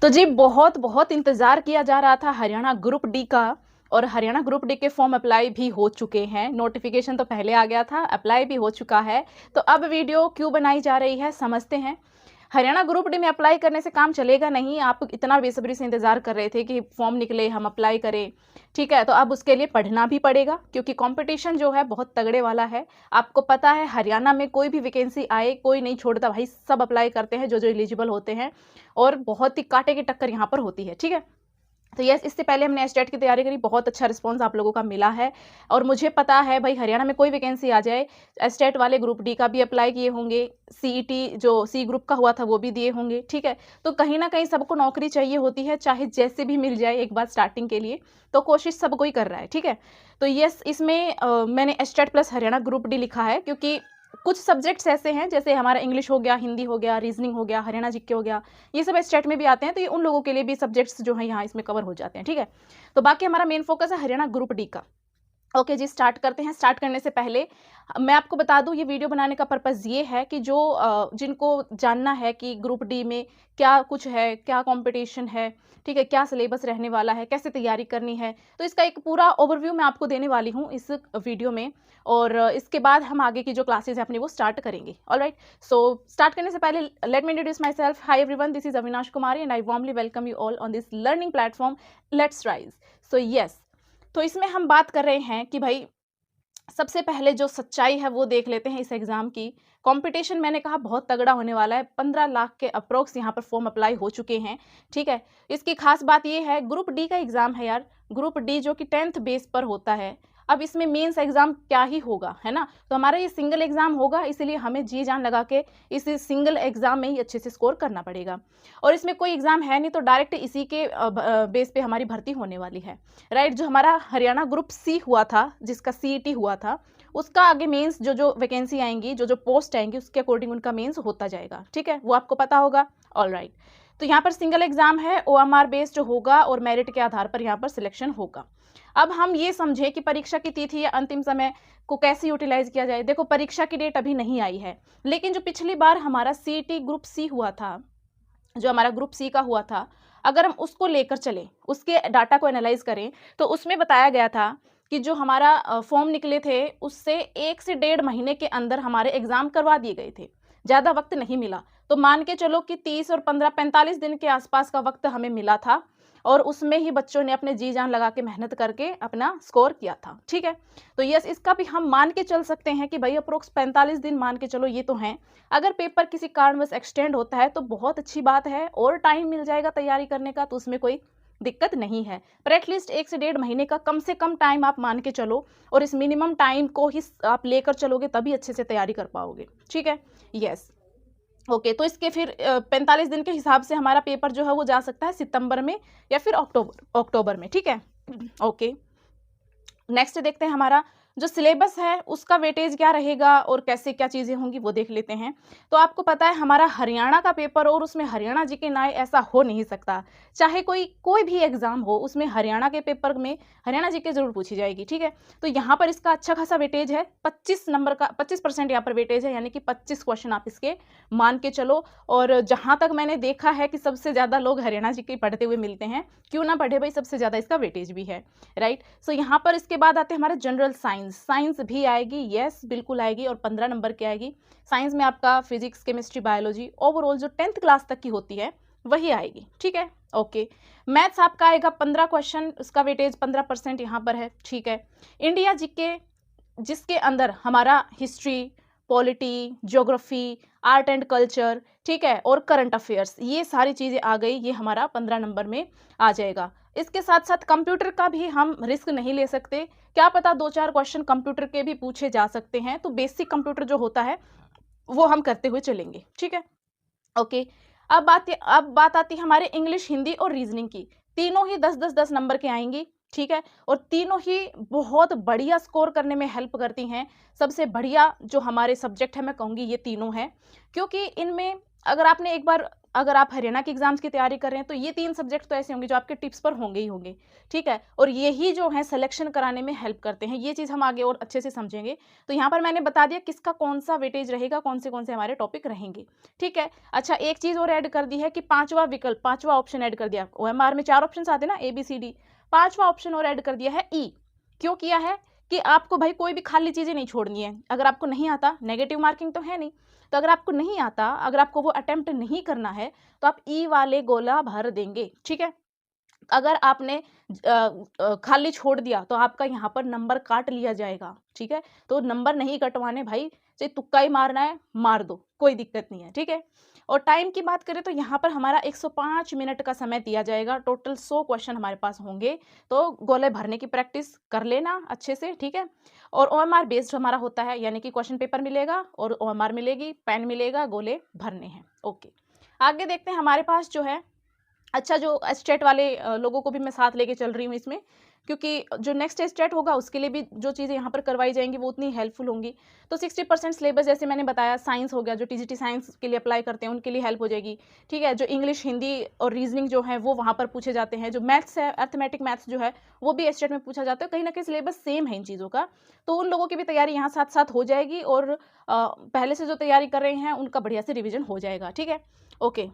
तो जी बहुत बहुत इंतज़ार किया जा रहा था हरियाणा ग्रुप डी का। और हरियाणा ग्रुप डी के फॉर्म अप्लाई भी हो चुके हैं। नोटिफिकेशन तो पहले आ गया था, अप्लाई भी हो चुका है। तो अब वीडियो क्यों बनाई जा रही है समझते हैं। हरियाणा ग्रुप डी में अप्लाई करने से काम चलेगा नहीं। आप इतना बेसब्री से इंतजार कर रहे थे कि फॉर्म निकले, हम अप्लाई करें, ठीक है। तो अब उसके लिए पढ़ना भी पड़ेगा क्योंकि कंपटीशन जो है बहुत तगड़े वाला है। आपको पता है हरियाणा में कोई भी वैकेंसी आए कोई नहीं छोड़ता भाई, सब अप्लाई करते हैं जो जो एलिजिबल होते हैं। और बहुत ही कांटे की टक्कर यहाँ पर होती है, ठीक है। तो यस, इससे पहले हमने एस्टेट की तैयारी करी, बहुत अच्छा रिस्पांस आप लोगों का मिला है। और मुझे पता है भाई हरियाणा में कोई वैकेंसी आ जाए, एस्टेट वाले ग्रुप डी का भी अप्लाई किए होंगे, सीईटी जो सी ग्रुप का हुआ था वो भी दिए होंगे, ठीक है। तो कहीं ना कहीं सबको नौकरी चाहिए होती है, चाहे जैसे भी मिल जाए एक बार स्टार्टिंग के लिए। तो कोशिश सब कोई कर रहा है, ठीक है। तो यस, इसमें मैंने estate plus Haryana group D लिखा है क्योंकि कुछ सब्जेक्ट्स ऐसे हैं जैसे हमारा इंग्लिश हो गया, हिंदी हो गया, रीजनिंग हो गया, हरियाणा जीके हो गया, ये सब स्टेट में भी आते हैं। तो ये उन लोगों के लिए भी सब्जेक्ट्स जो है यहाँ इसमें कवर हो जाते हैं, ठीक है। तो बाकी हमारा मेन फोकस है हरियाणा ग्रुप डी का। ओके जी, स्टार्ट करते हैं। स्टार्ट करने से पहले मैं आपको बता दूं, ये वीडियो बनाने का पर्पज़ ये है कि जो जिनको जानना है कि ग्रुप डी में क्या कुछ है, क्या कंपटीशन है, ठीक है, क्या सिलेबस रहने वाला है, कैसे तैयारी करनी है, तो इसका एक पूरा ओवरव्यू मैं आपको देने वाली हूँ इस वीडियो में। और इसके बाद हम आगे की जो क्लासेज है अपनी वो स्टार्ट करेंगे। ऑलराइट, सो स्टार्ट करने से पहले let me introduce my self. High everyone, this is Avinash Kumari and I warmly welcome you all on this learning platform let's rise. So yes, तो इसमें हम बात कर रहे हैं कि भाई सबसे पहले जो सच्चाई है वो देख लेते हैं इस एग्ज़ाम की। कंपटीशन मैंने कहा बहुत तगड़ा होने वाला है। 15 लाख के अप्रोक्स यहाँ पर फॉर्म अप्लाई हो चुके हैं, ठीक है। इसकी खास बात ये है, ग्रुप डी का एग्ज़ाम है यार, ग्रुप डी जो कि 10th बेस पर होता है। अब इसमें मेंस एग्ज़ाम क्या ही होगा, है ना। तो हमारा ये सिंगल एग्ज़ाम होगा, इसीलिए हमें जी जान लगा के इस सिंगल एग्ज़ाम में ही अच्छे से स्कोर करना पड़ेगा। और इसमें कोई एग्ज़ाम है नहीं, तो डायरेक्ट इसी के बेस पे हमारी भर्ती होने वाली है, राइट। जो हमारा हरियाणा ग्रुप सी हुआ था, जिसका सीईटी हुआ था, उसका आगे मेंस जो जो वैकेंसी आएंगी, जो जो पोस्ट आएंगी, उसके अकॉर्डिंग उनका मेंस होता जाएगा, ठीक है, वो आपको पता होगा। ऑलराइट, तो यहाँ पर सिंगल एग्जाम है, ओएमआर बेस्ड होगा और मेरिट के आधार पर यहाँ पर सिलेक्शन होगा। अब हम ये समझे कि परीक्षा की तिथि या अंतिम समय को कैसे यूटिलाइज किया जाए। देखो, परीक्षा की डेट अभी नहीं आई है, लेकिन जो पिछली बार हमारा सीईटी ग्रुप सी हुआ था, जो हमारा ग्रुप सी का हुआ था, अगर हम उसको लेकर चले, उसके डाटा को एनालाइज करें, तो उसमें बताया गया था कि जो हमारा फॉर्म निकले थे उससे 1 से 1.5 महीने के अंदर हमारे एग्जाम करवा दिए गए थे, ज़्यादा वक्त नहीं मिला। तो मान के चलो कि 30 और 15 45 दिन के आसपास का वक्त हमें मिला था, और उसमें ही बच्चों ने अपने जी जान लगा के मेहनत करके अपना स्कोर किया था, ठीक है। तो यस, इसका भी हम मान के चल सकते हैं कि भाई अप्रोक्स 45 दिन मान के चलो, ये तो हैं। अगर पेपर किसी कारणवश एक्सटेंड होता है तो बहुत अच्छी बात है, और टाइम मिल जाएगा तैयारी करने का, तो उसमें कोई दिक्कत नहीं है। पर एटलीस्ट 1 से 1.5 महीने का कम से कम टाइम आप मान के चलो, और इस मिनिमम टाइम को ही आप लेकर चलोगे तभी अच्छे से तैयारी कर पाओगे, ठीक है। यस, ओके, तो इसके फिर 45 दिन के हिसाब से हमारा पेपर जो है वो जा सकता है सितंबर में या फिर अक्टूबर में, ठीक है। ओके, नेक्स्ट देखते हैं हमारा जो सिलेबस है उसका वेटेज क्या रहेगा और कैसे क्या चीज़ें होंगी वो देख लेते हैं। तो आपको पता है हमारा हरियाणा का पेपर और उसमें हरियाणा जी के नाए ऐसा हो नहीं सकता। चाहे कोई भी एग्जाम हो, उसमें हरियाणा के पेपर में हरियाणा जी के जरूर पूछी जाएगी, ठीक है। तो यहाँ पर इसका अच्छा खासा वेटेज है, 25 नंबर का 25% यहाँ पर वेटेज है, यानी कि 25 क्वेश्चन आप इसके मान के चलो। और जहाँ तक मैंने देखा है कि सबसे ज़्यादा लोग हरियाणा जी के पढ़ते हुए मिलते हैं, क्यों ना पढ़े भाई, सबसे ज़्यादा इसका वेटेज भी है, राइट। सो यहाँ पर इसके बाद आते हैं हमारे जनरल साइंस भी आएगी, यस बिल्कुल आएगी, और 15 नंबर की आएगी। साइंस में आपका फिजिक्स, केमिस्ट्री, बायोलॉजी, ओवरऑल जो 10th क्लास तक की होती है वही आएगी, ठीक है। ओके, मैथ्स आपका आएगा 15 क्वेश्चन, उसका वेटेज 15% यहाँ पर है, ठीक है। इंडिया जीके, जिसके अंदर हमारा history, polity, geography, art and culture, ठीक है, और करंट अफेयर्स, ये सारी चीज़ें आ गई, ये हमारा 15 नंबर में आ जाएगा। इसके साथ साथ कंप्यूटर का भी हम रिस्क नहीं ले सकते, क्या पता 2-4 क्वेश्चन कंप्यूटर के भी पूछे जा सकते हैं। तो बेसिक कंप्यूटर जो होता है वो हम करते हुए चलेंगे, ठीक है। ओके, अब बात आती है हमारे इंग्लिश, हिंदी और रीजनिंग की। तीनों ही 10-10-10 नंबर के आएंगी, ठीक है, और तीनों ही बहुत बढ़िया स्कोर करने में हेल्प करती हैं। सबसे बढ़िया जो हमारे सब्जेक्ट है मैं कहूँगी ये तीनों हैं, क्योंकि इनमें अगर आपने एक बार अगर आप हरियाणा के एग्जाम्स की तैयारी कर रहे हैं तो ये 3 सब्जेक्ट तो ऐसे होंगे जो आपके टिप्स पर होंगे ही होंगे, ठीक है? और यही जो है सिलेक्शन कराने में हेल्प करते हैं, ये चीज़ हम आगे और अच्छे से समझेंगे। तो यहाँ पर मैंने बता दिया किसका कौन-सा वेटेज रहेगा, कौन से हमारे टॉपिक रहेंगे, ठीक है? अच्छा, एक चीज़ और ऐड कर दी है कि 5वां विकल्प, 5वां ऑप्शन ऐड कर दिया। ओएमआर में 4 ऑप्शंस आते हैं ना, ए, बी, सी, डी। 5वां ऑप्शन और ऐड कर दिया है ई। क्यों किया है? कि आपको भाई कोई भी खाली चीज़ें नहीं छोड़नी है। अगर आपको नहीं आता, नेगेटिव मार्किंग तो है नहीं, तो अगर आपको नहीं आता, अगर आपको वो अटेम्प्ट नहीं करना है, तो आप ई वाले गोला भर देंगे, ठीक है? अगर आपने खाली छोड़ दिया तो आपका यहाँ पर नंबर काट लिया जाएगा, ठीक है? तो नंबर नहीं कटवाने भाई, चाहे तुक्का ही मारना है, मार दो, कोई दिक्कत नहीं है, ठीक है? और टाइम की बात करें तो यहाँ पर हमारा 105 मिनट का समय दिया जाएगा, टोटल 100 क्वेश्चन हमारे पास होंगे, तो गोले भरने की प्रैक्टिस कर लेना अच्छे से, ठीक है? और ओएमआर बेस्ड हमारा होता है, यानी कि क्वेश्चन पेपर मिलेगा और ओएमआर मिलेगी, पेन मिलेगा, गोले भरने हैं, ओके। आगे देखते हैं हमारे पास जो है, अच्छा, जो एस्टेट वाले लोगों को भी मैं साथ लेके चल रही हूँ इसमें, क्योंकि जो नेक्स्ट एस्टेट होगा उसके लिए भी जो चीज़ें यहाँ पर करवाई जाएंगी वो उतनी हेल्पफुल होंगी। तो 60% सिलेबस, जैसे मैंने बताया, साइंस हो गया, जो टीजीटी साइंस के लिए अप्लाई करते हैं उनके लिए हेल्प हो जाएगी, ठीक है? जो इंग्लिश, हिंदी और रीजनिंग जो है वो वहाँ पर पूछे जाते हैं। जो मैथ्स है, अर्थमेटिक मैथ्स जो है वो भी एस्टेट में पूछा जाता है। कहीं ना कहीं सिलेबस सेम है इन चीज़ों का, तो उन लोगों की भी तैयारी यहाँ साथ साथ हो जाएगी, और पहले से जो तैयारी कर रहे हैं उनका बढ़िया से रिविजन हो जाएगा, ठीक है? ओके,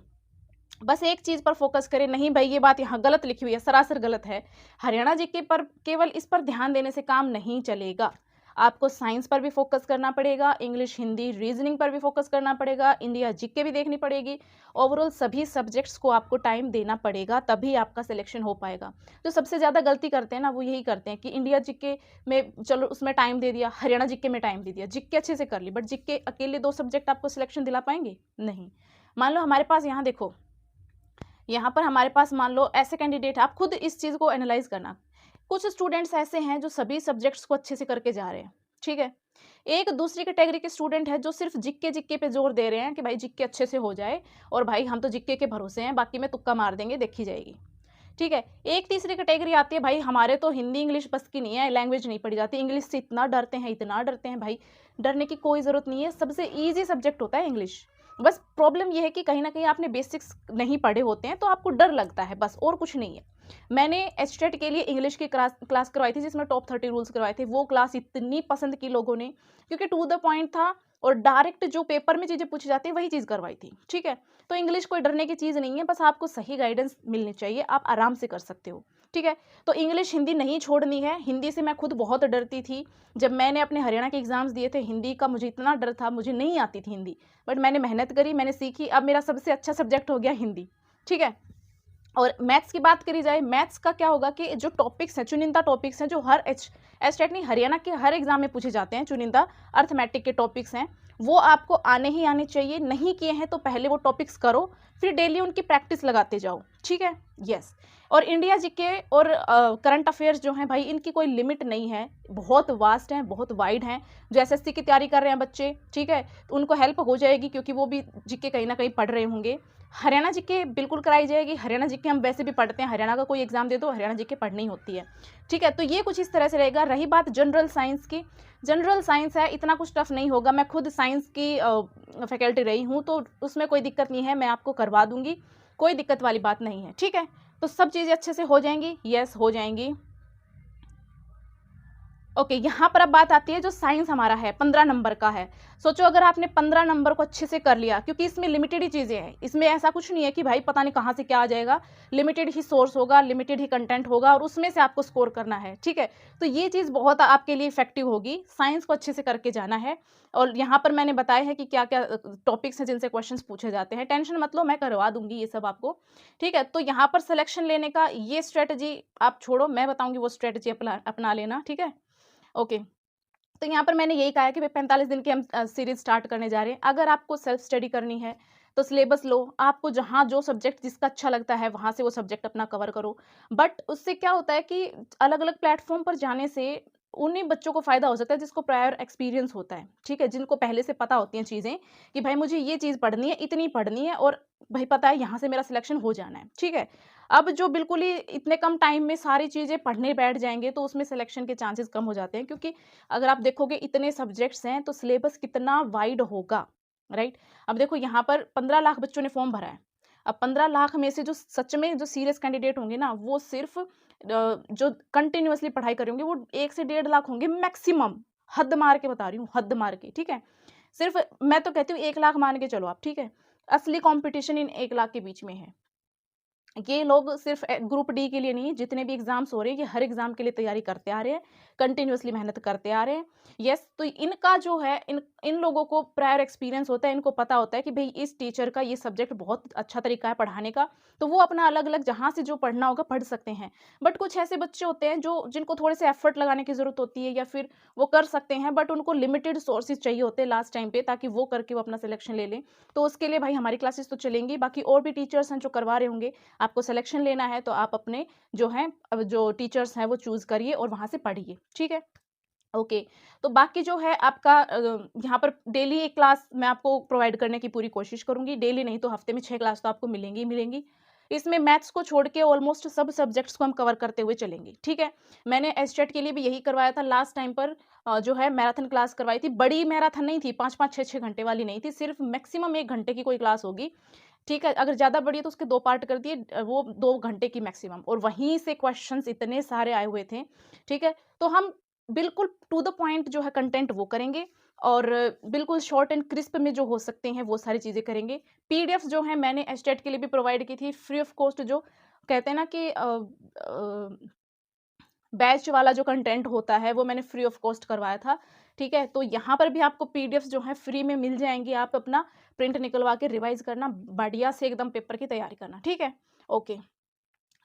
बस एक चीज़ पर फोकस करें, नहीं भाई ये बात यहाँ गलत लिखी हुई है, सरासर गलत है। हरियाणा जीके पर केवल इस पर ध्यान देने से काम नहीं चलेगा। आपको साइंस पर भी फोकस करना पड़ेगा, इंग्लिश, हिंदी, रीजनिंग पर भी फोकस करना पड़ेगा, इंडिया जीके भी देखनी पड़ेगी। ओवरऑल सभी सब्जेक्ट्स को आपको टाइम देना पड़ेगा, तभी आपका सिलेक्शन हो पाएगा। जो सबसे ज़्यादा गलती करते हैं ना, वो यही करते हैं कि इंडिया जीके में चलो उसमें टाइम दे दिया, हरियाणा जीके में टाइम दे दिया, जीके अच्छे से कर ली, बट जीके अकेले 2 सब्जेक्ट आपको सिलेक्शन दिला पाएंगे? नहीं। मान लो हमारे पास यहाँ देखो, यहाँ पर हमारे पास मान लो ऐसे कैंडिडेट, आप खुद इस चीज़ को एनालाइज करना। कुछ स्टूडेंट्स ऐसे हैं जो सभी सब्जेक्ट्स को अच्छे से करके जा रहे हैं, ठीक है? एक दूसरी कैटेगरी के स्टूडेंट है जो सिर्फ जिक्के जिक्के पे जोर दे रहे हैं कि भाई जिक्के अच्छे से हो जाए, और भाई हम तो जिक्के के भरोसे हैं, बाकी में तुक्का मार देंगे, देखी जाएगी, ठीक है? एक तीसरी कैटेगरी आती है, भाई हमारे तो हिंदी इंग्लिश बस की नहीं है, लैंग्वेज नहीं पढ़ी जाती, इंग्लिश से इतना डरते हैं, इतना डरते हैं। भाई डरने की कोई ज़रूरत नहीं है, सबसे ईजी सब्जेक्ट होता है इंग्लिश। बस प्रॉब्लम ये है कि कहीं ना कहीं आपने बेसिक्स नहीं पढ़े होते हैं, तो आपको डर लगता है, बस और कुछ नहीं है। मैंने एचटेट के लिए इंग्लिश की क्लास करवाई थी, जिसमें टॉप 30 रूल्स करवाए थे। वो क्लास इतनी पसंद की लोगों ने, क्योंकि टू द पॉइंट था, और डायरेक्ट जो पेपर में चीज़ें पूछी जाती है वही चीज़ करवाई थी, ठीक है? तो इंग्लिश कोई डरने की चीज़ नहीं है, बस आपको सही गाइडेंस मिलनी चाहिए, आप आराम से कर सकते हो, ठीक है? तो इंग्लिश, हिंदी नहीं छोड़नी है। हिंदी से मैं खुद बहुत डरती थी। जब मैंने अपने हरियाणा के एग्जाम्स दिए थे, हिंदी का मुझे इतना डर था, मुझे नहीं आती थी हिंदी, बट मैंने मेहनत करी, मैंने सीखी, अब मेरा सबसे अच्छा सब्जेक्ट हो गया हिंदी, ठीक है? और मैथ्स की बात करी जाए, मैथ्स का क्या होगा कि जो टॉपिक्स हैं, चुनिंदा टॉपिक्स हैं, जो हर एस्टेट नहीं, हरियाणा के हर एग्जाम में पूछे जाते हैं, चुनिंदा अर्थमेटिक के टॉपिक्स हैं, वो आपको आने ही आने चाहिए। नहीं किए हैं तो पहले वो टॉपिक्स करो, फिर डेली उनकी प्रैक्टिस लगाते जाओ, ठीक है? यस। और इंडिया जीके और करंट अफेयर्स जो हैं भाई, इनकी कोई लिमिट नहीं है, बहुत वास्ट हैं, बहुत वाइड हैं। जो एसएससी की तैयारी कर रहे हैं बच्चे, ठीक है, तो उनको हेल्प हो जाएगी, क्योंकि वो भी जीके कहीं ना कहीं पढ़ रहे होंगे। हरियाणा जीके बिल्कुल कराई जाएगी। हरियाणा जीके हम वैसे भी पढ़ते हैं, हरियाणा का कोई एग्जाम दे दो, हरियाणा जीके पढ़नी होती है, ठीक है? तो ये कुछ इस तरह से रहेगा। रही बात जनरल साइंस की, जनरल साइंस है, इतना कुछ टफ नहीं होगा। मैं खुद साइंस की फैकल्टी रही हूँ, तो उसमें कोई दिक्कत नहीं है, मैं आपको करवा दूंगी, कोई दिक्कत वाली बात नहीं है, ठीक है? तो सब चीज़ें अच्छे से हो जाएंगी, यस हो जाएंगी। ओके, यहाँ पर अब बात आती है, जो साइंस हमारा है 15 नंबर का है। सोचो अगर आपने 15 नंबर को अच्छे से कर लिया, क्योंकि इसमें लिमिटेड ही चीज़ें हैं, इसमें ऐसा कुछ नहीं है कि भाई पता नहीं कहाँ से क्या आ जाएगा। लिमिटेड ही सोर्स होगा, लिमिटेड ही कंटेंट होगा, और उसमें से आपको स्कोर करना है, ठीक है? तो ये चीज़ बहुत आपके लिए इफेक्टिव होगी, साइंस को अच्छे से करके जाना है। और यहाँ पर मैंने बताया है कि क्या क्या टॉपिक्स हैं जिनसे क्वेश्चन पूछे जाते हैं। टेंशन मत लो, मैं करवा दूंगी ये सब आपको, ठीक है? तो यहाँ पर सिलेक्शन लेने का ये स्ट्रेटजी आप छोड़ो, मैं बताऊंगी वो स्ट्रेटजी अपना लेना, ठीक है? ओके। तो यहाँ पर मैंने यही कहा है कि भाई 45 दिन की हम सीरीज स्टार्ट करने जा रहे हैं। अगर आपको सेल्फ स्टडी करनी है तो सिलेबस लो, आपको जहाँ जो सब्जेक्ट जिसका अच्छा लगता है वहाँ से वो सब्जेक्ट अपना कवर करो। बट उससे क्या होता है कि अलग अलग प्लेटफॉर्म पर जाने से उन्हीं बच्चों को फायदा हो सकता है जिसको प्रायर एक्सपीरियंस होता है, ठीक है? जिनको पहले से पता होती हैं चीज़ें कि भाई मुझे ये चीज़ पढ़नी है, इतनी पढ़नी है, और भाई पता है यहाँ से मेरा सिलेक्शन हो जाना है, ठीक है? अब जो बिल्कुल ही इतने कम टाइम में सारी चीज़ें पढ़ने बैठ जाएंगे तो उसमें सिलेक्शन के चांसेस कम हो जाते हैं, क्योंकि अगर आप देखोगे इतने सब्जेक्ट्स हैं तो सिलेबस कितना वाइड होगा, राइट? अब देखो यहाँ पर 15 लाख बच्चों ने फॉर्म भरा है, अब 15 लाख में से जो सच में जो सीरियस कैंडिडेट होंगे ना, वो सिर्फ़ जो कंटिन्यूअसली पढ़ाई कर रहे होंगे, वो 1 से 1.5 लाख होंगे मैक्सिमम। हद मार के बता रही हूँ, हद मार के, ठीक है? सिर्फ़ मैं तो कहती हूँ 1 लाख मान के चलो आप, ठीक है? असली कॉम्पिटिशन इन 1 लाख के बीच में है। ये लोग सिर्फ ग्रुप डी के लिए नहीं, जितने भी एग्जाम्स हो रहे हैं, ये हर एग्जाम के लिए तैयारी करते आ रहे हैं, कंटिन्यूअसली मेहनत करते आ रहे हैं। यस, तो इनका जो है, इन इन लोगों को प्रायर एक्सपीरियंस होता है, इनको पता होता है कि भई इस टीचर का ये सब्जेक्ट बहुत अच्छा तरीका है पढ़ाने का, तो वो अपना अलग-अलग जहाँ से जो पढ़ना होगा पढ़ सकते हैं। बट कुछ ऐसे बच्चे होते हैं जो जिनको थोड़े से एफर्ट लगाने की ज़रूरत होती है, या फिर वो कर सकते हैं बट उनको लिमिटेड सोर्सेज़ चाहिए होते हैं लास्ट टाइम पे, ताकि वो करके वो अपना सिलेक्शन ले लें। तो उसके लिए भाई हमारी क्लासेस तो चलेंगी, बाकी और भी टीचर्स हैं जो करवा रहे होंगे। आपको सिलेक्शन लेना है तो आप अपने जो हैं अब जो टीचर्स हैं वो चूज़ करिए और वहाँ से पढ़िए, ठीक है? ओके, तो बाकी जो है आपका यहाँ पर डेली 1 क्लास मैं आपको प्रोवाइड करने की पूरी कोशिश करूँगी। डेली नहीं तो हफ्ते में 6 क्लास तो आपको मिलेंगी ही मिलेंगी। इसमें मैथ्स को छोड़ के ऑलमोस्ट सब सब्जेक्ट्स को हम कवर करते हुए चलेंगे, ठीक है? मैंने एसटेट के लिए भी यही करवाया था लास्ट टाइम पर, जो है मैराथन क्लास करवाई थी। बड़ी मैराथन नहीं थी, 5-5, 6-6 घंटे वाली नहीं थी, सिर्फ़ मैक्सिमम 1 घंटे की कोई क्लास होगी। ठीक है, अगर ज़्यादा बड़ी है तो उसके 2 पार्ट कर दिए, वो 2 घंटे की मैक्सिमम, और वहीं से क्वेश्चंस इतने सारे आए हुए थे, ठीक है? तो हम बिल्कुल टू द पॉइंट जो है कंटेंट वो करेंगे, और बिल्कुल शॉर्ट एंड क्रिस्प में जो हो सकते हैं वो सारी चीज़ें करेंगे। पीडीएफ जो है मैंने एस्टेट के लिए भी प्रोवाइड की थी फ्री ऑफ कॉस्ट, जो कहते हैं ना कि बैच वाला जो कंटेंट होता है वो मैंने फ्री ऑफ कॉस्ट करवाया था, ठीक है? तो यहाँ पर भी आपको पीडीएफ्स जो हैं फ्री में मिल जाएँगी, आप अपना प्रिंट निकलवा के रिवाइज़ करना, बढ़िया से एकदम पेपर की तैयारी करना, ठीक है? ओके।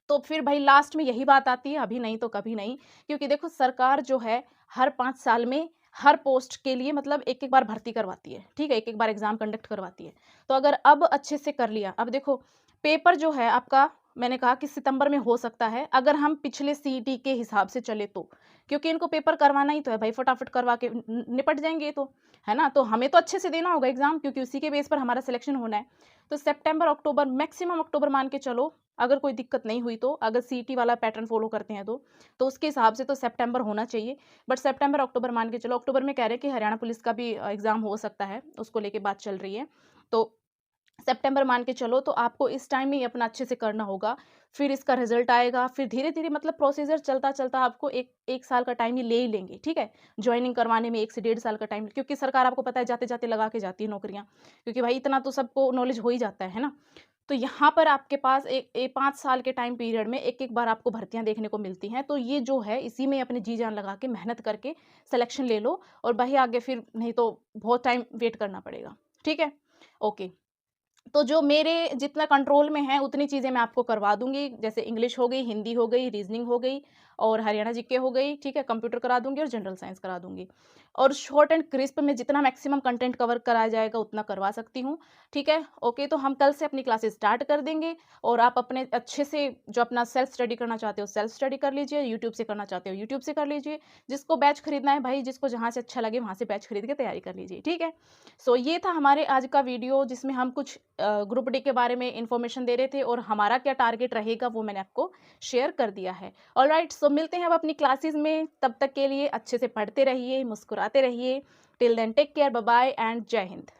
तो फिर भाई लास्ट में यही बात आती है, अभी नहीं तो कभी नहीं, क्योंकि देखो सरकार जो है हर 5 साल में हर पोस्ट के लिए मतलब एक-एक बार भर्ती करवाती है, ठीक है? एक-एक बार एग्ज़ाम कंडक्ट करवाती है। तो अगर अब अच्छे से कर लिया, अब देखो पेपर जो है आपका, मैंने कहा कि सितंबर में हो सकता है, अगर हम पिछले सीईटी के हिसाब से चले तो। क्योंकि इनको पेपर करवाना ही तो है भाई, फटाफट करवा के निपट जाएँगे ये तो, है ना? तो हमें तो अच्छे से देना होगा एग्ज़ाम, क्योंकि उसी के बेस पर हमारा सिलेक्शन होना है। तो सितंबर, अक्टूबर, मैक्सिमम अक्टूबर मान के चलो, अगर कोई दिक्कत नहीं हुई तो, अगर सीईटी वाला पैटर्न फ़ॉलो करते हैं तो उसके हिसाब से तो सितंबर होना चाहिए। बट सितंबर, अक्टूबर मान के चलो, अक्टूबर में कह रहे हैं कि हरियाणा पुलिस का भी एग्ज़ाम हो सकता है, उसको लेके बात चल रही है। तो सितंबर मान के चलो, तो आपको इस टाइम में ही अपना अच्छे से करना होगा। फिर इसका रिज़ल्ट आएगा, फिर धीरे-धीरे मतलब प्रोसीजर चलता-चलता आपको 1 साल का टाइम ये ले ही लेंगे, ठीक है? जॉइनिंग करवाने में 1 से 1.5 साल का टाइम, क्योंकि सरकार आपको पता है जाते-जाते लगा के जाती है नौकरियाँ, क्योंकि भाई इतना तो सबको नॉलेज हो ही जाता है ना? तो यहाँ पर आपके पास 5 साल के टाइम पीरियड में एक-एक बार आपको भर्तियाँ देखने को मिलती हैं, तो ये जो है इसी में अपनी जी-जान लगा के मेहनत करके सिलेक्शन ले लो, और भाई आगे फिर नहीं तो बहुत टाइम वेट करना पड़ेगा, ठीक है? ओके। तो जो मेरे जितना कंट्रोल में है उतनी चीज़ें मैं आपको करवा दूँगी, जैसे इंग्लिश हो गई, हिंदी हो गई, रीज़निंग हो गई और हरियाणा जीके हो गई, ठीक है? कंप्यूटर करा दूँगी और जनरल साइंस करा दूँगी। और शॉर्ट एंड क्रिस्प में जितना मैक्सिमम कंटेंट कवर कराया जाएगा उतना करवा सकती हूँ, ठीक है? ओके, तो हम कल से अपनी क्लासेस स्टार्ट कर देंगे, और आप अपने अच्छे से जो अपना सेल्फ स्टडी करना चाहते हो, सेल्फ स्टडी कर लीजिए, यूट्यूब से करना चाहते हो, यूट्यूब से कर लीजिए। जिसको बैच खरीदना है भाई, जिसको जहाँ से अच्छा लगे वहाँ से बैच खरीद के तैयारी कर लीजिए, ठीक है? सो ये था हमारे आज का वीडियो, जिसमें हम कुछ ग्रुप डी के बारे में इन्फॉर्मेशन दे रहे थे, और हमारा क्या टारगेट रहेगा वो मैंने आपको शेयर कर दिया है। ऑलराइट, सो मिलते हैं अब अपनी क्लासेस में, तब तक के लिए अच्छे से पढ़ते रहिए, मुस्कुराते रहिए। Till then take care, bye bye and जय हिंद।